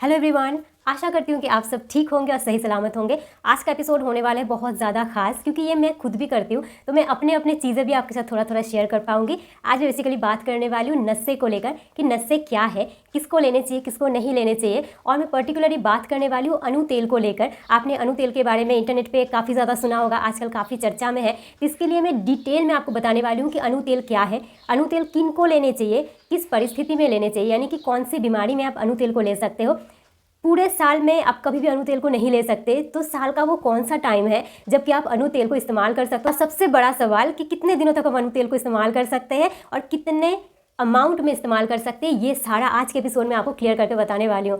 Hello everyone, आशा करती हूँ कि आप सब ठीक होंगे और सही सलामत होंगे। आज का एपिसोड होने वाला है बहुत ज़्यादा खास, क्योंकि ये मैं खुद भी करती हूँ, तो मैं अपने चीज़ें भी आपके साथ थोड़ा थोड़ा शेयर कर पाऊँगी। आज मैं बेसिकली बात करने वाली हूँ नस्से को लेकर कि नस्से क्या है, किसको लेने चाहिए, किसको नहीं लेने चाहिए। और मैं पर्टिकुलरली बात करने वाली हूँ अनु तेल को लेकर। आपने अनु तेल के बारे में इंटरनेट पर काफ़ी ज़्यादा सुना होगा, आजकल काफ़ी चर्चा में है। तो इसके लिए मैं डिटेल में आपको बताने वाली हूँ कि अनु तेल क्या है, अनु तेल किन को लेने चाहिए, किस परिस्थिति में लेने चाहिए, यानी कि कौन सी बीमारी में आप अनु तेल को ले सकते हो। पूरे साल में आप कभी भी अनु तेल को नहीं ले सकते, तो साल का वो कौन सा टाइम है जबकि आप अनु तेल को इस्तेमाल कर सकते हो। सबसे बड़ा सवाल कि कितने दिनों तक हम अनु तेल को इस्तेमाल कर सकते हैं और कितने अमाउंट में इस्तेमाल कर सकते हैं, ये सारा आज के एपिसोड में आपको क्लियर करके बताने वाली हूँ।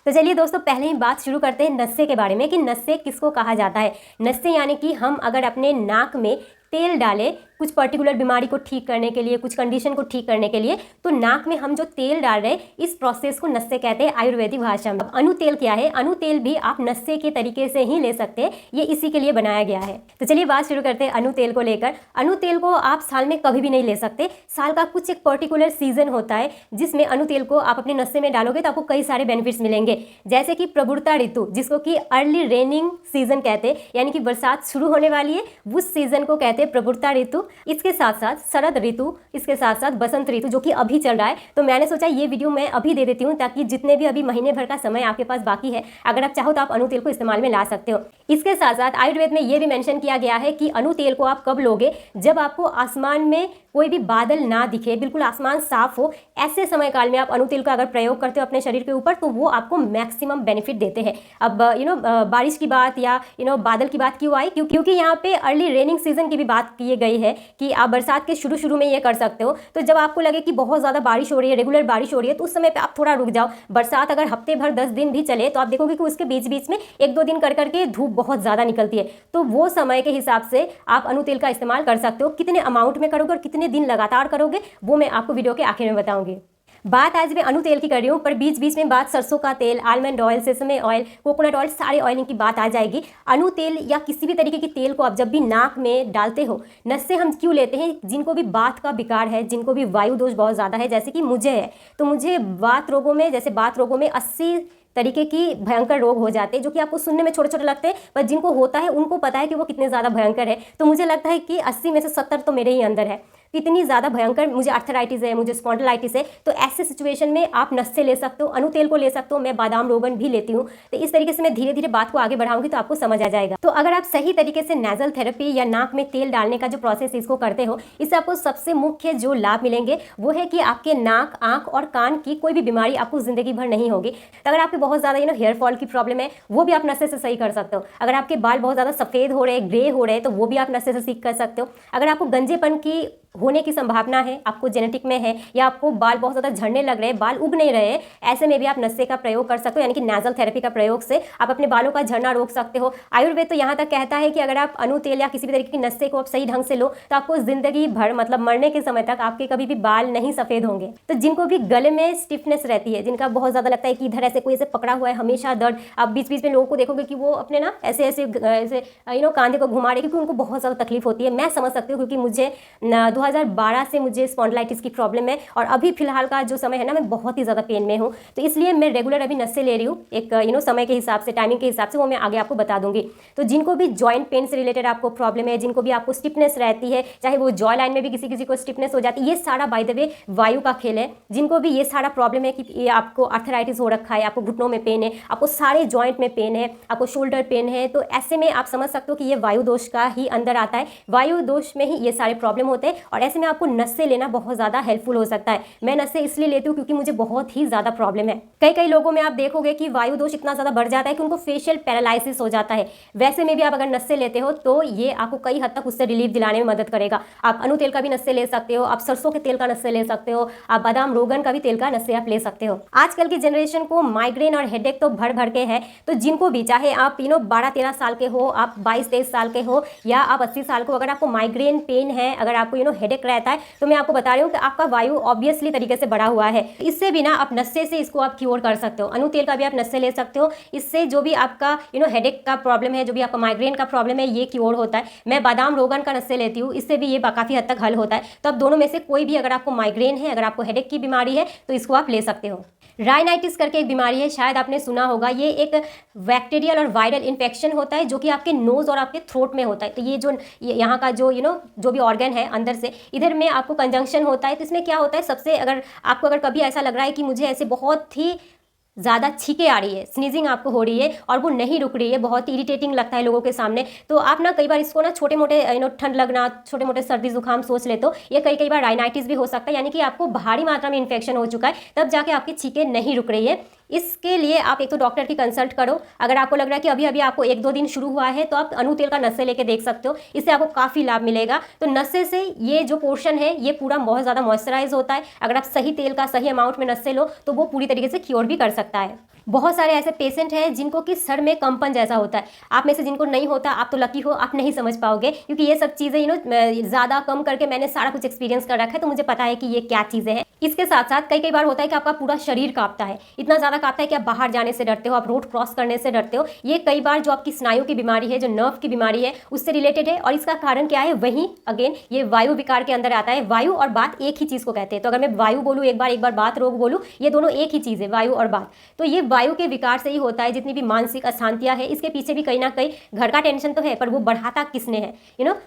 तो चलिए दोस्तों, पहले ही बात शुरू करते हैं नस्से के बारे में कि नस्से किसको कहा जाता है। नस्से यानी कि हम अगर अपने नाक में तेल डालें कुछ पर्टिकुलर बीमारी को ठीक करने के लिए, कुछ कंडीशन को ठीक करने के लिए, तो नाक में हम जो तेल डाल रहे हैं इस प्रोसेस को नस्से कहते हैं आयुर्वेदिक भाषा में। अनु तेल क्या है? अनु तेल भी आप नस्से के तरीके से ही ले सकते हैं, ये इसी के लिए बनाया गया है। तो चलिए बात शुरू करते हैं अनु तेल को लेकर। अनु तेल को आप साल में कभी भी नहीं ले सकते। साल का कुछ एक पर्टिकुलर सीजन होता है जिसमें अनु तेल को आप अपने नस्से में डालोगे तो आपको कई सारे बेनिफिट्स मिलेंगे, जैसे कि प्रबुरता ऋतु, जिसको कि अर्ली रेनिंग सीजन कहते हैं, यानी कि बरसात शुरू होने वाली है, उस सीजन को कहते हैं प्रबुरता ऋतु। इसके साथ साथ शरद ऋतु, इसके साथ साथ बसंत ऋतु जो कि अभी चल रहा है। तो मैंने सोचा ये वीडियो मैं अभी दे देती हूँ ताकि जितने भी अभी महीने भर का समय आपके पास बाकी है, अगर आप चाहो तो आप अनु तेल को इस्तेमाल में ला सकते हो। इसके साथ साथ आयुर्वेद में ये भी मेंशन किया गया है कि अनु तेल को आप कब लोगे, जब आपको आसमान में कोई भी बादल ना दिखे, बिल्कुल आसमान साफ हो, ऐसे समय काल में आप अनु तेल का अगर प्रयोग करते हो अपने शरीर के ऊपर तो वो आपको मैक्सिमम बेनिफिट देते हैं। अब बारिश की बात या बादल की बात क्यों आई, क्योंकि यहाँ पे अर्ली रेनिंग सीजन की भी बात की गई है कि आप बरसात के शुरू में ये कर सकते हो। तो जब आपको लगे कि बहुत ज़्यादा बारिश हो रही है, रेगुलर बारिश हो रही है, तो उस समय पे आप थोड़ा रुक जाओ। बरसात अगर हफ्ते भर 10 दिन भी चले तो आप देखोगे कि उसके बीच बीच में 1-2 दिन कर करके धूप बहुत ज़्यादा निकलती है, तो वो समय के हिसाब से आप अनु तेल का इस्तेमाल कर सकते हो। कितने अमाउंट में करोगे और कितने दिन लगातार करोगे वो मैं आपको वीडियो के आखिर में बताऊंगी। बात आज मैं अनु तेल की कर रही हूँ, पर बीच बीच में बात सरसों का तेल, almond oil, sesame oil, coconut oil, सारे ऑयलिंग की बात आ जाएगी। अनु तेल या किसी भी तरीके की तेल को आप जब भी नाक में डालते हो, नस्से हम क्यों लेते हैं? जिनको भी बात का विकार है, जिनको भी वायु दोष बहुत ज़्यादा है, जैसे कि मुझे है, तो मुझे बात रोगों में, जैसे बात रोगों में 80 तरीके की भयंकर रोग हो जाते हैं जो कि आपको सुनने में छोटे छोटे लगते हैं, पर जिनको होता है उनको पता है कि वो कितने ज़्यादा भयंकर है। तो मुझे लगता है कि 80 में से 70 तो मेरे ही अंदर है। इतनी ज़्यादा भयंकर मुझे आर्थराइटिस है, मुझे स्पॉन्डिलाइटिस है। तो ऐसे सिचुएशन में आप नस्से ले सकते हो, अनु तेल को ले सकते हो। मैं बादाम रोगन भी लेती हूँ। तो इस तरीके से मैं धीरे धीरे बात को आगे बढ़ाऊंगी तो आपको समझ आ जाएगा। तो अगर आप सही तरीके से नेजल थेरेपी या नाक में तेल डालने का जो प्रोसेस इसको करते हो, इससे आपको सबसे मुख्य जो लाभ मिलेंगे वो है कि आपके नाक, आंख और कान की कोई भी बीमारी आपको जिंदगी भर नहीं होगी। तो अगर आपके बहुत ज़्यादा हेयर फॉल की प्रॉब्लम है, वो भी आप नस्से से सही कर सकते हो। अगर आपके बाल बहुत ज़्यादा सफ़ेद हो रहे हैं, ग्रे हो रहे हैं, तो वो भी आप नस्से से ठीक कर सकते हो। अगर आपको गंजेपन की होने की संभावना है, आपको जेनेटिक में है, या आपको बाल बहुत ज़्यादा झड़ने लग रहे हैं, बाल उग नहीं रहे हैं, ऐसे में भी आप नस्से का प्रयोग कर सकते हो, यानी कि नेजल थेरेपी का प्रयोग से आप अपने बालों का झड़ना रोक सकते हो। आयुर्वेद तो यहाँ तक कहता है कि अगर आप अनु तेल या किसी भी तरीके की नस्से को आप सही ढंग से लो तो आपको जिंदगी भर, मतलब मरने के समय तक आपके कभी भी बाल नहीं सफ़ेद होंगे। तो जिनको भी गले में स्टिफनेस रहती है, जिनका बहुत ज़्यादा लगता है कि इधर ऐसे कोई ऐसे पकड़ा हुआ है, हमेशा दर्द, आप बीच बीच में लोगों को देखोगे कि वो अपने ना ऐसे ऐसे ऐसे कांधे को घुमा रहे, क्योंकि उनको बहुत ज़्यादा तकलीफ होती है। मैं समझ सकती हूँ, क्योंकि मुझे 2012 से मुझे स्पॉन्डिलाइटिस की प्रॉब्लम है और अभी फिलहाल का जो समय है ना, मैं बहुत ही ज़्यादा पेन में हूँ। तो इसलिए मैं रेगुलर अभी नस्से ले रही हूँ, एक समय के हिसाब से, टाइमिंग के हिसाब से, वो मैं आगे आपको बता दूंगी। तो जिनको भी जॉइंट पेन से रिलेटेड आपको प्रॉब्लम है, जिनको भी आपको स्टिफनेस रहती है, चाहे वो जॉय लाइन में भी किसी किसी को स्टिफनेस हो जाती है, ये सारा बाय द वे वायु का खेल है। जिनको भी ये सारा प्रॉब्लम है कि ये आपको आर्थराइटिस हो रखा है, आपको घुटनों में पेन है, आपको सारे जॉइंट में पेन है, आपको शोल्डर पेन है, तो ऐसे में आप समझ सकते हो कि ये वायु दोष का ही अंदर आता है। वायु दोष में ही ये सारे प्रॉब्लम होते हैं और ऐसे में आपको नस्से लेना बहुत ज़्यादा हेल्पफुल हो सकता है। मैं नस्से इसलिए लेती हूँ क्योंकि मुझे बहुत ही ज़्यादा प्रॉब्लम है। कई लोगों में आप देखोगे कि वायु दोष इतना ज़्यादा बढ़ जाता है कि उनको फेशियल पैरालिसिस हो जाता है। वैसे में भी आप अगर नस्से लेते हो तो ये आपको कई हद तक उससे रिलीफ दिलाने में मदद करेगा। आप अनु तेल का भी नस्से ले सकते हो, आप सरसों के तेल का नस्से ले सकते हो, आप बादाम रोगन का भी तेल का नस्से आप ले सकते हो। आजकल की जनरेशन को माइग्रेन और हेडेक तो भर भर के है, तो जिनको भी, चाहे आप 12-13 साल के हो, आप 22-23 साल के हो, या आप 80 साल को, अगर आपको माइग्रेन पेन है, अगर आपको हेडेक रहता है, तो मैं आपको बता रही हूँ कि आपका वायु ऑब्वियसली तरीके से बढ़ा हुआ है। इससे भी ना आप नस्से से इसको आप क्योर कर सकते हो। अनु तेल का भी आप नस्से ले सकते हो। इससे जो भी आपका हेडेक का प्रॉब्लम है, जो भी आपका माइग्रेन का प्रॉब्लम है, ये क्योर होता है। मैं बादाम रोगन का नस्से लेती हूँ, इससे भी ये काफ़ी हद तक हल होता है। तो अब दोनों में से कोई भी, अगर आपको माइग्रेन है, अगर आपको हेडेक की बीमारी है, तो इसको आप ले सकते हो। राइनाइटिस करके एक बीमारी है, शायद आपने सुना होगा। ये एक बैक्टीरियल और वायरल इन्फेक्शन होता है जो कि आपके नोज और आपके थ्रोट में होता है। तो ये जो यहाँ का जो जो भी ऑर्गन है अंदर से, इधर में आपको कंजंक्शन होता है। तो इसमें क्या होता है, सबसे अगर कभी ऐसा लग रहा है कि मुझे ऐसे बहुत ही ज़्यादा छींके आ रही है, स्नीजिंग आपको हो रही है और वो नहीं रुक रही है, बहुत ही इरिटेटिंग लगता है लोगों के सामने, तो आप ना कई बार इसको ना छोटे मोटे ठंड लगना, छोटे मोटे सर्दी जुकाम सोच ले, तो ये कई बार राइनाइटिस भी हो सकता है। यानी कि आपको भारी मात्रा में इन्फेक्शन हो चुका है, तब जाके आपकी छींके नहीं रुक रही है। इसके लिए आप एक तो डॉक्टर की कंसल्ट करो। अगर आपको लग रहा है कि अभी आपको 1-2 दिन शुरू हुआ है, तो आप अनु तेल का नस्से लेके देख सकते हो, इससे आपको काफ़ी लाभ मिलेगा। तो नस्से से ये जो पोर्शन है ये पूरा बहुत ज़्यादा मॉइस्चराइज होता है। अगर आप सही तेल का सही अमाउंट में नस्से लो तो वो पूरी तरीके से क्योर भी कर सकता है। बहुत सारे ऐसे पेशेंट हैं जिनको कि सर में कंपन जैसा होता है। आप में से जिनको नहीं होता, आप तो लकी हो, आप नहीं समझ पाओगे, क्योंकि ये सब चीज़ें ज़्यादा कम करके मैंने सारा कुछ एक्सपीरियंस कर रखा है, तो मुझे पता है कि ये क्या चीज़ें हैं। इसके साथ साथ कई बार होता है कि आपका पूरा शरीर कांपता है, इतना ज़्यादा कांपता है कि आप बाहर जाने से डरते हो, आप रोड क्रॉस करने से डरते हो। ये कई बार जो आपकी स्नायु की बीमारी है, जो नर्व की बीमारी है, उससे रिलेटेड है। और इसका कारण क्या है, वहीं अगेन ये वायु विकार के अंदर आता है। वायु और बात एक ही चीज़ को कहते हैं। तो अगर मैं वायु बोलूँ एक बार बात रोग बोलूँ, ये दोनों एक ही चीज़ है, वायु और बात। तो ये वायु के विकार से ही होता है। जितनी भी मानसिक अशांतियां है, इसके पीछे भी कहीं ना कहीं घर का टेंशन तो है, पर वो बढ़ाता किसने है,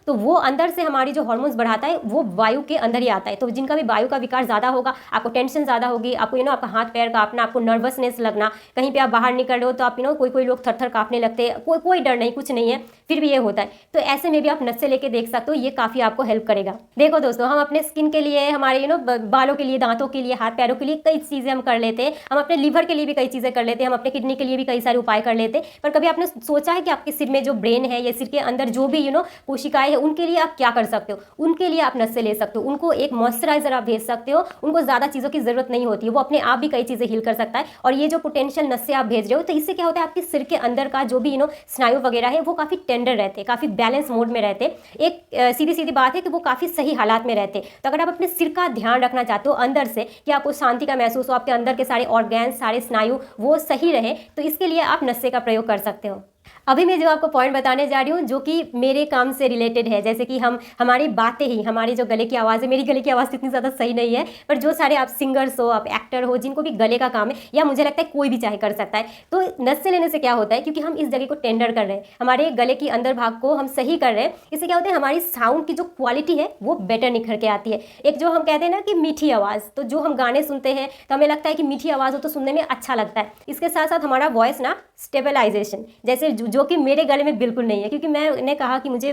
तो वो अंदर से हमारी जो हार्मोन्स बढ़ाता है वो वायु के अंदर ही आता है। तो जिनका भी वायु का विकार ज़्यादा होगा, आपको टेंशन ज़्यादा होगी, आपको आपका हाथ पैर कांपना, आपको नर्वसनेस लगना, कहीं पे आप बाहर निकल रहे हो तो आप कोई लोग थर थर कांपने लगते हैं, कोई डर नहीं, कुछ नहीं है, फिर भी ये होता है। तो ऐसे में भी आप नस्से लेके देख सकते हो, ये काफ़ी आपको हेल्प करेगा। देखो दोस्तों, हम अपने स्किन के लिए, हमारे बालों के लिए, दांतों के लिए, हाथ पैरों के लिए कई चीज़ें हम कर लेते हैं। हम अपने लीवर के लिए भी कई चीज़ें कर लेते हैं, हम अपने किडनी के लिए भी कई सारे उपाय कर लेते हैं। पर कभी आपने सोचा है कि आपके सिर में जो ब्रेन है या सिर के अंदर जो भी कोशिकाएं हैं, उनके लिए आप क्या कर सकते हो? उनके लिए आप नस्से ले सकते हो, उनको एक मॉइस्चराइजर आप भेज सकते हो, उनको ज़्यादा चीज़ों की जरूरत नहीं होती है, वो अपने आप भी कई चीज़ें हील कर सकता है। और ये जो पोटेंशियल नस्से आप भेज रहे हो, तो इससे क्या होता है, आपके सिर के अंदर का जो भी स्नायु वगैरह है वो काफ़ी टेंडर रहते हैं, काफ़ी बैलेंस मोड में रहते हैं। एक सीधी बात है कि वो काफ़ी सही हालात में रहते हैं। तो अगर आप अपने सिर का ध्यान रखना चाहते हो अंदर से, कि आपको शांति का महसूस हो, आपके अंदर के सारे ऑर्गन्स, सारे स्नायु वो सही रहे, तो इसके लिए आप नस्से का प्रयोग कर सकते हो। अभी मैं जो आपको पॉइंट बताने जा रही हूँ, जो कि मेरे काम से रिलेटेड है, जैसे कि हमारी बातें ही, हमारी जो गले की आवाज़ है, मेरी गले की आवाज़ इतनी ज़्यादा सही नहीं है, पर जो सारे आप सिंगर्स हो, आप एक्टर हो, जिनको भी गले का काम है, या मुझे लगता है कोई भी चाहे कर सकता है, तो नस्से लेने से क्या होता है, क्योंकि हम इस जगह को टेंडर कर रहे हैं, हमारे गले की अंदर भाग को हम सही कर रहे हैं, इससे क्या होता है, हमारी साउंड की जो क्वालिटी है वो बेटर निखर के आती है। एक जो हम कहते हैं ना कि मीठी आवाज़, तो जो हम गाने सुनते हैं तो हमें लगता है कि मीठी आवाज़ हो तो सुनने में अच्छा लगता है। इसके साथ साथ हमारा वॉइस ना स्टेबलाइजेशन, जैसे जो कि मेरे गले में बिल्कुल नहीं है, क्योंकि मैंने कहा कि मुझे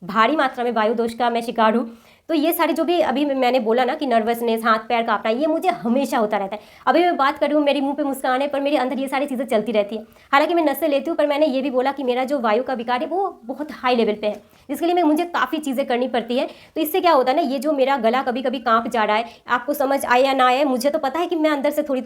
भारी मात्रा में वायु दोष का मैं शिकार हूँ। तो ये सारे जो भी अभी मैंने बोला ना कि नर्वसनेस, हाथ पैर कांपना, ये मुझे हमेशा होता रहता है। अभी मैं बात कर रही हूँ, मेरे मुंह पे मुस्कान है, पर मेरे अंदर ये सारी चीज़ें चलती रहती है। हालांकि मैं नस्से लेती हूँ, पर मैंने ये भी बोला कि मेरा जो वायु का विकार है वो बहुत हाई लेवल पे है, जिसके लिए मुझे काफ़ी चीज़ें करनी पड़ती है। तो इससे क्या होता है ना, ये जो मेरा गला कभी कभी कांप जा रहा है, आपको समझ आए या ना आए, मुझे तो पता है कि मैं अंदर से थोड़ी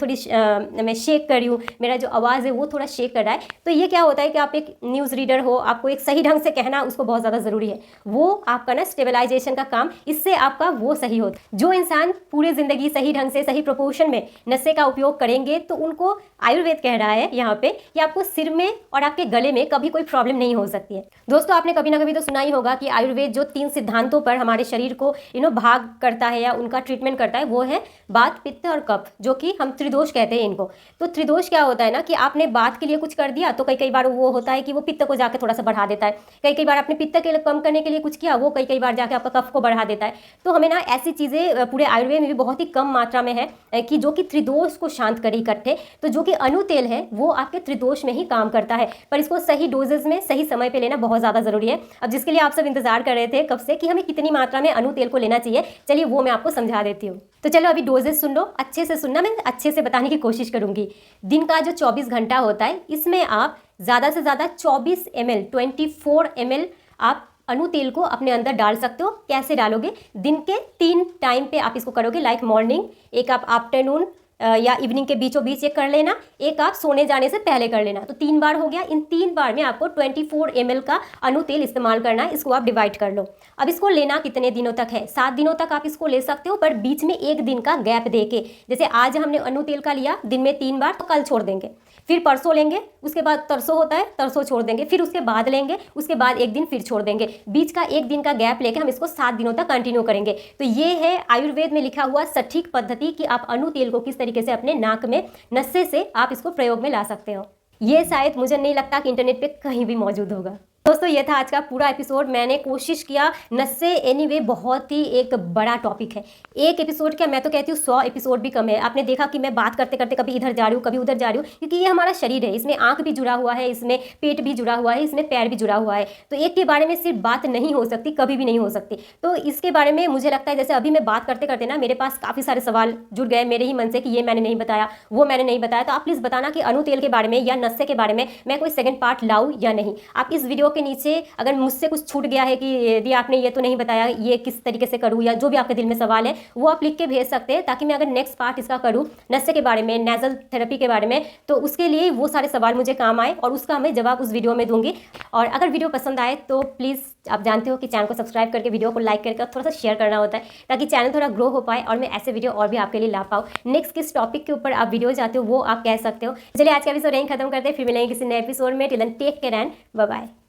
मैं शेक कर रही हूँ, मेरा जो आवाज़ है वो थोड़ा शेक कर रहा है। तो ये क्या होता है कि आप एक न्यूज़ रीडर हो, आपको एक सही ढंग से कहना उसको बहुत ज़्यादा ज़रूरी है, वो आपका ना स्टेबलाइजेशन का काम, इससे आपका वो सही होता है। जो इंसान पूरी जिंदगी सही ढंग से, सही प्रोपोर्शन में नस्से का उपयोग करेंगे, तो उनको आयुर्वेद कह रहा है यहाँ पे कि आपको सिर में और आपके गले में कभी कोई प्रॉब्लम नहीं हो सकती है। दोस्तों, आपने कभी ना कभी तो सुना ही होगा कि आयुर्वेद जो 3 सिद्धांतों पर हमारे शरीर को भाग करता है या उनका ट्रीटमेंट करता है, वो है बात, पित्त और कफ, जो कि हम त्रिदोष कहते हैं इनको। तो त्रिदोष क्या होता है ना कि आपने बात के लिए कुछ कर दिया, तो कई बार वो होता है कि वो पित्त को जाके थोड़ा सा बढ़ा देता है। कई बार आपने पित्त के कम करने के लिए कुछ किया, वो कई बार जाके आपका कफ को बढ़ा देता है। तो हमें ना ऐसी चीज़ें पूरे आयुर्वेद में भी बहुत ही कम मात्रा में है कि जो कि त्रिदोष को शांत करे इकट्ठे। तो जो कि अनु तेल है वो आपके त्रिदोष में ही काम करता है, पर इसको सही डोजेज में सही समय पे लेना बहुत ज़्यादा ज़रूरी है। अब जिसके लिए आप सब इंतजार कर रहे थे कब से कि हमें कितनी मात्रा में अनु तेल को लेना चाहिए, चलिए वो मैं आपको समझा देती हूँ। तो चलो अभी डोजेज सुन लो, अच्छे से सुनना, मैं अच्छे से बताने की कोशिश करूँगी। दिन का जो 24 घंटा होता है, इसमें आप ज़्यादा से ज़्यादा 24 ml 24 ml आप अनु तेल को अपने अंदर डाल सकते हो। कैसे डालोगे? दिन के 3 टाइम पे आप इसको करोगे, लाइक मॉर्निंग, एक आप आफ्टरनून, या इवनिंग के बीचों बीच एक कर लेना, एक आप सोने जाने से पहले कर लेना। तो 3 बार हो गया। इन 3 बार में आपको 24 ml का अनु तेल इस्तेमाल करना है। इसको आप डिवाइड कर लो। अब इसको लेना कितने दिनों तक है? 7 दिनों तक आप इसको ले सकते हो, पर बीच में 1 दिन का गैप देके, जैसे आज हमने अनु तेल का लिया दिन में 3 बार, तो कल छोड़ देंगे, फिर परसों लेंगे, उसके बाद तरसों होता है, तरसों छोड़ देंगे, फिर उसके बाद लेंगे, उसके बाद 1 दिन फिर छोड़ देंगे। बीच का 1 दिन का गैप लेके हम इसको 7 दिनों तक कंटिन्यू करेंगे। तो ये है आयुर्वेद में लिखा हुआ सटीक पद्धति कि आप अनु तेल को किस तरीके से अपने नाक में नस्से से आप इसको प्रयोग में ला सकते हो। ये शायद मुझे नहीं लगता कि इंटरनेट पे कहीं भी मौजूद होगा। दोस्तों ये था आज का पूरा एपिसोड। मैंने कोशिश किया, नस्से एनीवे बहुत ही एक बड़ा टॉपिक है। एक एपिसोड क्या, मैं तो कहती हूँ 100 एपिसोड भी कम है। आपने देखा कि मैं बात करते करते कभी इधर जा रही हूँ, कभी उधर जा रही हूँ, क्योंकि ये हमारा शरीर है, इसमें आंख भी जुड़ा हुआ है, इसमें पेट भी जुड़ा हुआ है, इसमें पैर भी जुड़ा हुआ है। तो एक के बारे में सिर्फ बात नहीं हो सकती, कभी भी नहीं हो सकती। तो इसके बारे में मुझे लगता है, जैसे अभी मैं बात करते करते ना मेरे पास काफ़ी सारे सवाल जुड़ गए मेरे ही मन से कि ये मैंने नहीं बताया, वो मैंने नहीं बताया। तो आप प्लीज़ बताना कि अनु तेल के बारे में या नस्से के बारे में मैं कोई सेकंड पार्ट लाऊं या नहीं। आप इस वीडियो के नीचे अगर मुझसे कुछ छूट गया है कि यदि आपने ये तो नहीं बताया, ये किस तरीके से करूँ, या जो भी आपके दिल में सवाल है वो आप लिख के भेज सकते हैं, ताकि मैं अगर नेक्स्ट पार्ट इसका करूँ नस्से के बारे में, नेजल थेरेपी के बारे में, तो उसके लिए वो सारे सवाल मुझे काम आए और उसका मैं जवाब उस वीडियो में दूंगी। और अगर वीडियो पसंद आए तो प्लीज़, आप जानते हो कि चैनल को सब्सक्राइब करके वीडियो को लाइक करके थोड़ा सा शेयर करना होता है, ताकि चैनल थोड़ा ग्रो हो पाए और मैं ऐसे वीडियो और भी आपके लिए ला पाऊँ। नेक्स्ट किस टॉपिक के ऊपर आप वीडियो चाहते हो वो आप कह सकते हो। चलिए आज का एपिसोड यहीं खत्म करते हैं, फिर मिलेंगे किसी नए एपिसोड में। Till then take care and bye bye.